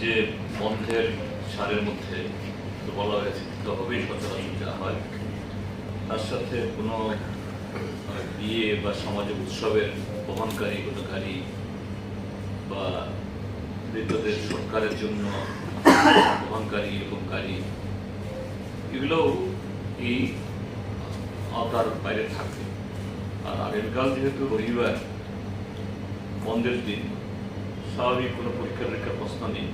যে বন্ধের সারের মধ্যে তো বলা হয়েছে তবেই সচরাচর যা হয়, তার সাথে কোনো বিয়ে বা সমাজে উৎসবের বহনকারী কোনো গাড়ি বা মৃতদের সৎকারের জন্য বহনকারী এরকম গাড়ি এগুলোও এই আওতার বাইরে থাকবে। আর আগামীকাল যেহেতু রবিবার বন্ধের দিন, স্বাভাবিক কোনো পরীক্ষা নিরীক্ষার প্রশ্ন নেই,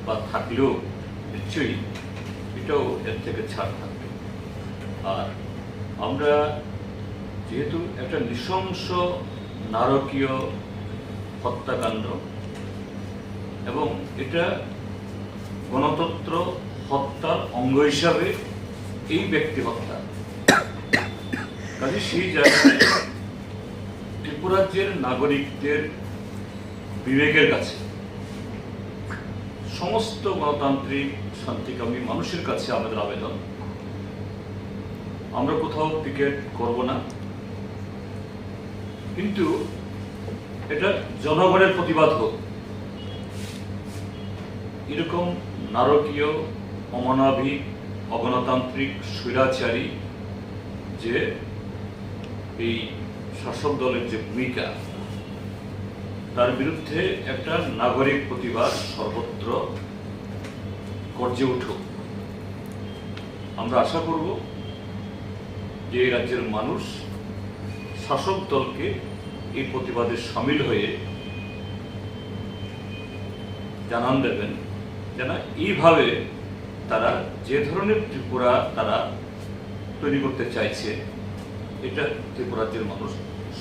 বা থাকলেও নিশ্চয়ই এটাও এর থেকে ছাড় থাকবে। আর আমরা যেহেতু একটা নৃশংস নারকীয় হত্যাকাণ্ড এবং এটা গণতন্ত্র হত্যার অঙ্গ হিসাবে এই ব্যক্তি হত্যা, কাজে সেই জায়গায় ত্রিপুরাজ্যের নাগরিকদের বিবেকের কাছে, সমস্ত গণতান্ত্রিক শান্তিকামী মানুষের কাছে আমাদের আবেদন, আমরা কোথাও পিকেট করব না, কিন্তু এটা জনগণের প্রতিবাদ হোক। এরকম নারকীয়, অমানবিক, অগণতান্ত্রিক, স্বৈরাচারী যে এই শাসক দলের যে ভূমিকা, তার বিরুদ্ধে একটা নাগরিক প্রতিবাদ সর্বত্র গর্জে উঠুক। আমরা আশা করব যে এই রাজ্যের মানুষ শাসক দলকে এই প্রতিবাদে সামিল হয়ে জানান দেবেন যেন এইভাবে তারা যে ধরনের ত্রিপুরা তারা তৈরি করতে চাইছে, এটা ত্রিপুরাজ্যের মানুষ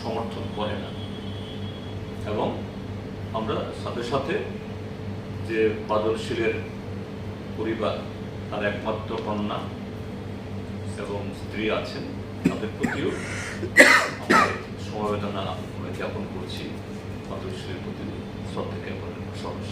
সমর্থন করে না। এবং আমরা সাথে সাথে যে বাদল শীলের পরিবার, তার একমাত্র কন্যা এবং স্ত্রী আছেন, তাদের প্রতিও আমাদের সমবেদনা জ্ঞাপন করছি, বাদল শীলের প্রতি শ্রদ্ধা জ্ঞাপনের সহজ।